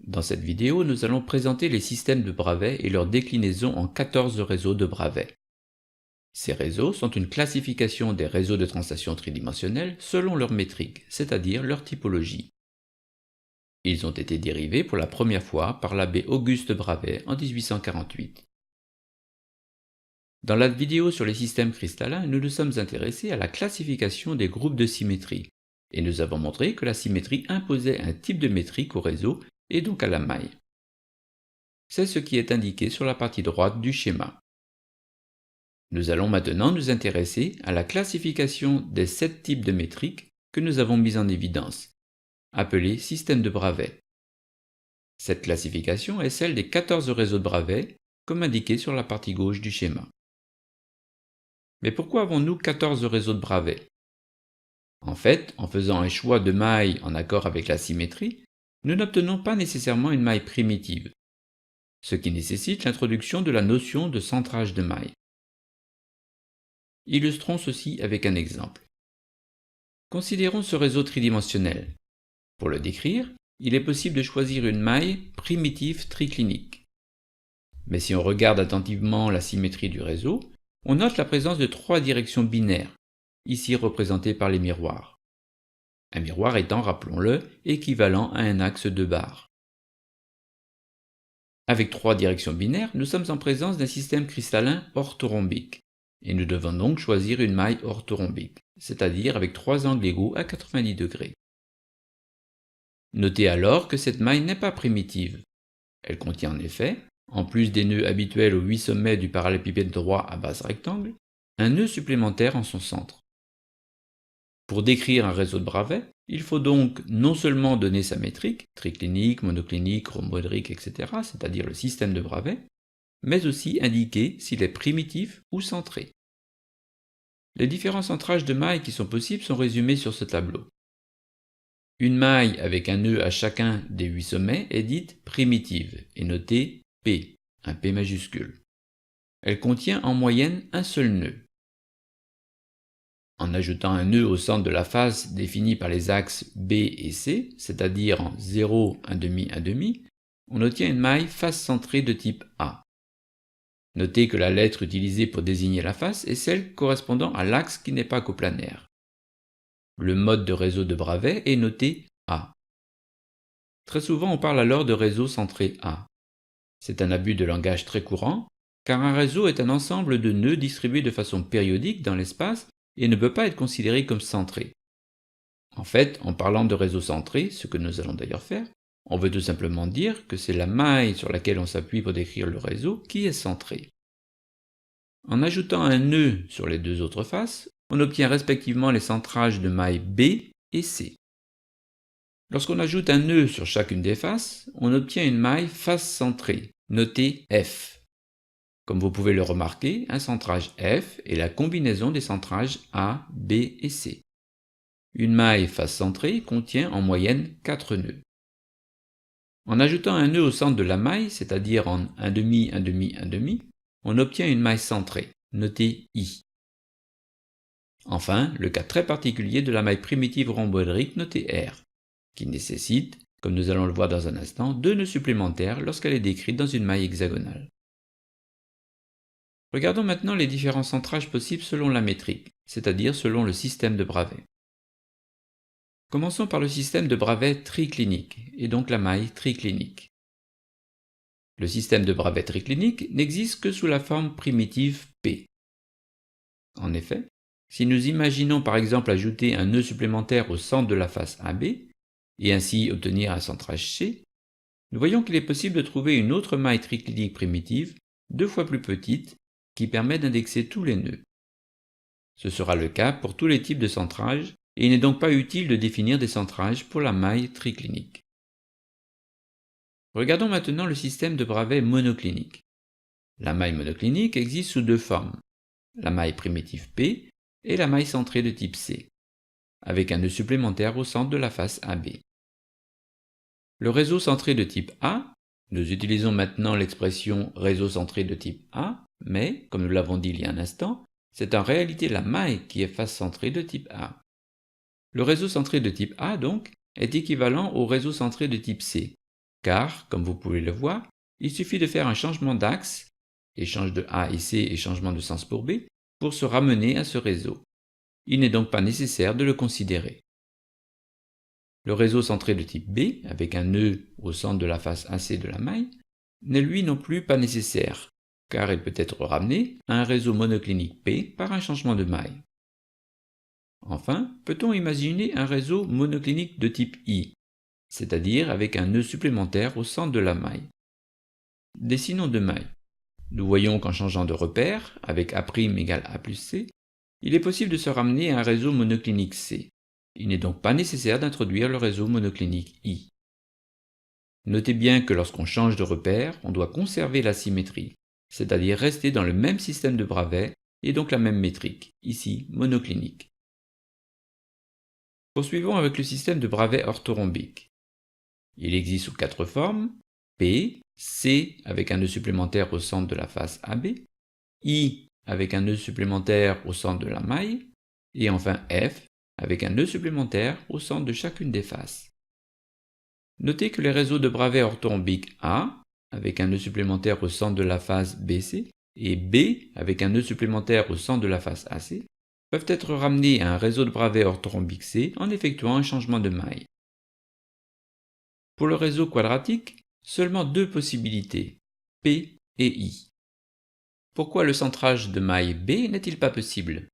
Dans cette vidéo, nous allons présenter les systèmes de brevets et leur déclinaison en 14 réseaux de brevets. Ces réseaux sont une classification des réseaux de translation tridimensionnelle selon leur métrique, c'est-à-dire leur typologie. Ils ont été dérivés pour la première fois par l'abbé Auguste Bravet en 1848. Dans la vidéo sur les systèmes cristallins, nous nous sommes intéressés à la classification des groupes de symétrie, et nous avons montré que la symétrie imposait un type de métrique au réseau et donc à la maille. C'est ce qui est indiqué sur la partie droite du schéma. Nous allons maintenant nous intéresser à la classification des 7 types de métriques que nous avons mis en évidence, appelés systèmes de Bravet. Cette classification est celle des 14 réseaux de Bravet, comme indiqué sur la partie gauche du schéma. Mais pourquoi avons-nous 14 réseaux de Bravet? En fait, en faisant un choix de maille en accord avec la symétrie, nous n'obtenons pas nécessairement une maille primitive, ce qui nécessite l'introduction de la notion de centrage de maille. Illustrons ceci avec un exemple. Considérons ce réseau tridimensionnel. Pour le décrire, il est possible de choisir une maille primitive triclinique. Mais si on regarde attentivement la symétrie du réseau, on note la présence de 3 directions binaires, ici représentées par les miroirs. Un miroir étant, rappelons-le, équivalent à un axe de barres. Avec 3 directions binaires, nous sommes en présence d'un système cristallin orthorhombique, et nous devons donc choisir une maille orthorhombique, c'est-à-dire avec 3 angles égaux à 90 degrés. Notez alors que cette maille n'est pas primitive. Elle contient en effet, en plus des nœuds habituels aux 8 sommets du parallélépipède droit à base rectangle, un nœud supplémentaire en son centre. Pour décrire un réseau de Bravet, il faut donc non seulement donner sa métrique, triclinique, monoclinique, rhomboédrique, etc., c'est-à-dire le système de Bravet, mais aussi indiquer s'il est primitif ou centré. Les différents centrages de mailles qui sont possibles sont résumés sur ce tableau. Une maille avec un nœud à chacun des 8 sommets est dite primitive et notée P, un P majuscule. Elle contient en moyenne un seul nœud. En ajoutant un nœud au centre de la face défini par les axes B et C, c'est-à-dire en 0, 1,5, 1,5, on obtient une maille face centrée de type A. Notez que la lettre utilisée pour désigner la face est celle correspondant à l'axe qui n'est pas coplanaire. Le mode de réseau de Bravet est noté A. Très souvent on parle alors de réseau centré A. C'est un abus de langage très courant, car un réseau est un ensemble de nœuds distribués de façon périodique dans l'espace et ne peut pas être considéré comme centré. En fait, en parlant de réseau centré, ce que nous allons d'ailleurs faire, on veut tout simplement dire que c'est la maille sur laquelle on s'appuie pour décrire le réseau qui est centrée. En ajoutant un nœud sur les 2 autres faces, on obtient respectivement les centrages de mailles B et C. Lorsqu'on ajoute un nœud sur chacune des faces, on obtient une maille face centrée, notée F. Comme vous pouvez le remarquer, un centrage F est la combinaison des centrages A, B et C. Une maille face centrée contient en moyenne 4 nœuds. En ajoutant un nœud au centre de la maille, c'est-à-dire en 1,5, 1,5, 1,5, on obtient une maille centrée, notée I. Enfin, le cas très particulier de la maille primitive rhomboédrique notée R, qui nécessite, comme nous allons le voir dans un instant, 2 nœuds supplémentaires lorsqu'elle est décrite dans une maille hexagonale. Regardons maintenant les différents centrages possibles selon la métrique, c'est-à-dire selon le système de Bravet. Commençons par le système de Bravet triclinique, et donc la maille triclinique. Le système de Bravet triclinique n'existe que sous la forme primitive P. En effet, si nous imaginons par exemple ajouter un nœud supplémentaire au centre de la face AB, et ainsi obtenir un centrage C, nous voyons qu'il est possible de trouver une autre maille triclinique primitive, 2 fois plus petite, qui permet d'indexer tous les nœuds. Ce sera le cas pour tous les types de centrage, et il n'est donc pas utile de définir des centrages pour la maille triclinique. Regardons maintenant le système de Bravet monoclinique. La maille monoclinique existe sous 2 formes, la maille primitive P et la maille centrée de type C, avec un nœud supplémentaire au centre de la face AB. Le réseau centré de type A, nous utilisons maintenant l'expression réseau centré de type A, mais, comme nous l'avons dit il y a un instant, c'est en réalité la maille qui est face centrée de type A. Le réseau centré de type A, donc, est équivalent au réseau centré de type C, car, comme vous pouvez le voir, il suffit de faire un changement d'axe, échange de A et C et changement de sens pour B, pour se ramener à ce réseau. Il n'est donc pas nécessaire de le considérer. Le réseau centré de type B, avec un nœud au centre de la face AC de la maille, n'est lui non plus pas nécessaire, car il peut être ramené à un réseau monoclinique P par un changement de maille. Enfin, peut-on imaginer un réseau monoclinique de type I, c'est-à-dire avec un nœud supplémentaire au centre de la maille? Dessinons deux mailles. Nous voyons qu'en changeant de repère, avec A' égale A plus C, il est possible de se ramener à un réseau monoclinique C. Il n'est donc pas nécessaire d'introduire le réseau monoclinique I. Notez bien que lorsqu'on change de repère, on doit conserver la symétrie, c'est-à-dire rester dans le même système de Bravais et donc la même métrique, ici monoclinique. Poursuivons avec le système de Bravais orthorhombique. Il existe sous quatre formes: P, C avec un nœud supplémentaire au centre de la face AB, I avec un nœud supplémentaire au centre de la maille, et enfin F avec un nœud supplémentaire au centre de chacune des faces. Notez que les réseaux de Bravais orthorhombiques A, avec un nœud supplémentaire au centre de la face BC, et B, avec un nœud supplémentaire au centre de la face AC, peuvent être ramenés à un réseau de Bravais orthorhombique C en effectuant un changement de maille. Pour le réseau quadratique, seulement deux possibilités, P et I. Pourquoi le centrage de maille B n'est-il pas possible?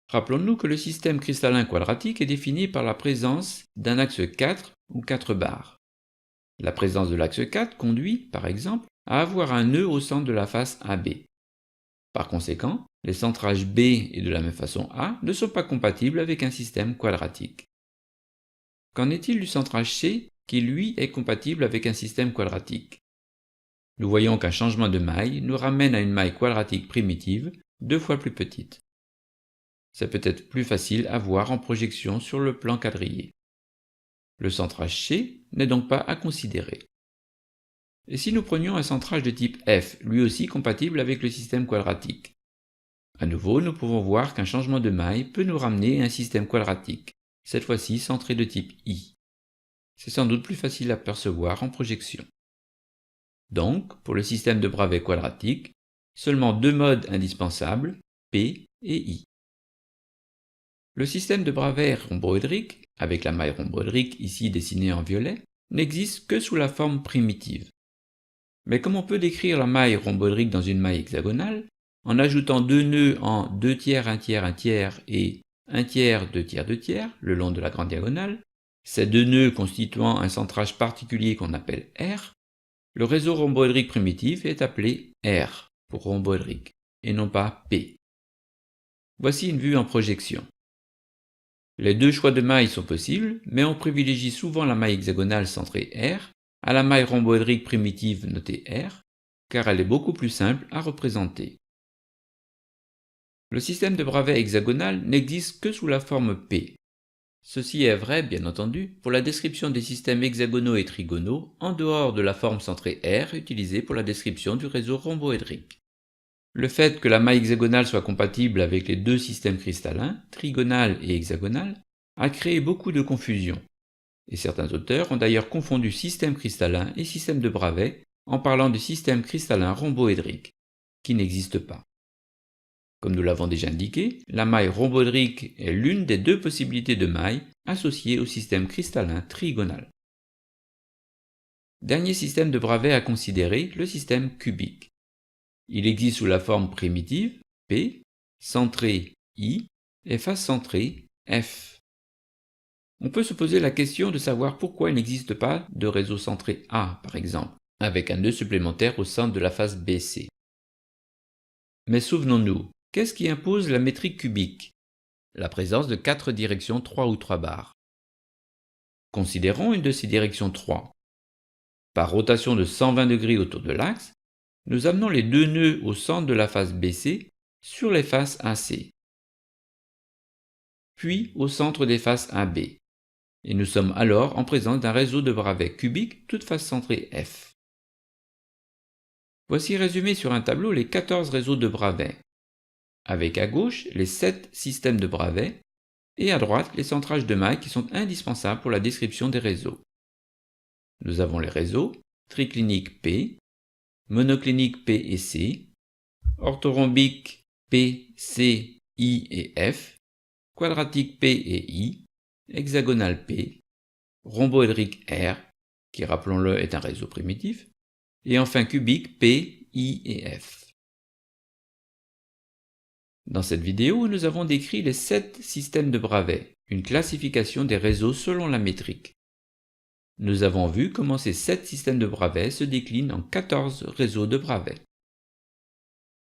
Rappelons-nous que le système cristallin quadratique est défini par la présence d'un axe 4 ou 4 barres. La présence de l'axe 4 conduit, par exemple, à avoir un nœud au centre de la face AB. Par conséquent, les centrages B et de la même façon A ne sont pas compatibles avec un système quadratique. Qu'en est-il du centrage C qui, lui, est compatible avec un système quadratique? Nous voyons qu'un changement de maille nous ramène à une maille quadratique primitive, deux fois plus petite. C'est peut-être plus facile à voir en projection sur le plan quadrillé. Le centrage C n'est donc pas à considérer. Et si nous prenions un centrage de type F, lui aussi compatible avec le système quadratique? À nouveau, nous pouvons voir qu'un changement de maille peut nous ramener à un système quadratique, cette fois-ci centré de type I. C'est sans doute plus facile à percevoir en projection. Donc, pour le système de Bravais quadratique, seulement deux modes indispensables, P et I. Le système de Bravais rhomboédrique, avec la maille rhomboédrique ici dessinée en violet, n'existe que sous la forme primitive. Mais comme on peut décrire la maille rhomboédrique dans une maille hexagonale, en ajoutant deux nœuds en 2 tiers, 1 tiers, 1 tiers et 1 tiers, 2 tiers, 2 tiers, le long de la grande diagonale, ces deux nœuds constituant un centrage particulier qu'on appelle R, le réseau rhomboédrique primitif est appelé R pour rhomboédrique, et non pas P. Voici une vue en projection. Les deux choix de mailles sont possibles, mais on privilégie souvent la maille hexagonale centrée R à la maille rhomboédrique primitive notée R, car elle est beaucoup plus simple à représenter. Le système de Bravais hexagonal n'existe que sous la forme P. Ceci est vrai, bien entendu, pour la description des systèmes hexagonaux et trigonaux en dehors de la forme centrée R utilisée pour la description du réseau rhomboédrique. Le fait que la maille hexagonale soit compatible avec les deux systèmes cristallins, trigonal et hexagonal, a créé beaucoup de confusion, et certains auteurs ont d'ailleurs confondu système cristallin et système de Bravais en parlant de système cristallin rhomboédrique, qui n'existe pas. Comme nous l'avons déjà indiqué, la maille rhomboédrique est l'une des deux possibilités de maille associées au système cristallin trigonal. Dernier système de Bravais à considérer, le système cubique. Il existe sous la forme primitive, P, centrée I et face centrée, F. On peut se poser la question de savoir pourquoi il n'existe pas de réseau centré A, par exemple, avec un nœud supplémentaire au centre de la face BC. Mais souvenons-nous, qu'est-ce qui impose la métrique cubique? La présence de 4 directions 3 ou 3 barres. Considérons une de ces directions 3. Par rotation de 120 degrés autour de l'axe, nous amenons les deux nœuds au centre de la face BC sur les faces AC, puis au centre des faces AB, et nous sommes alors en présence d'un réseau de Bravais cubique toute face centrée F. Voici résumés sur un tableau les 14 réseaux de Bravais, avec à gauche les 7 systèmes de Bravais et à droite les centrages de mailles qui sont indispensables pour la description des réseaux. Nous avons les réseaux triclinique P, monoclinique P et C, orthorhombique P, C, I et F, quadratique P et I, hexagonal P, rhomboédrique R, qui rappelons-le est un réseau primitif, et enfin cubique P, I et F. Dans cette vidéo, nous avons décrit les 7 systèmes de Bravais, une classification des réseaux selon la métrique. Nous avons vu comment ces 7 systèmes de Bravais se déclinent en 14 réseaux de Bravais.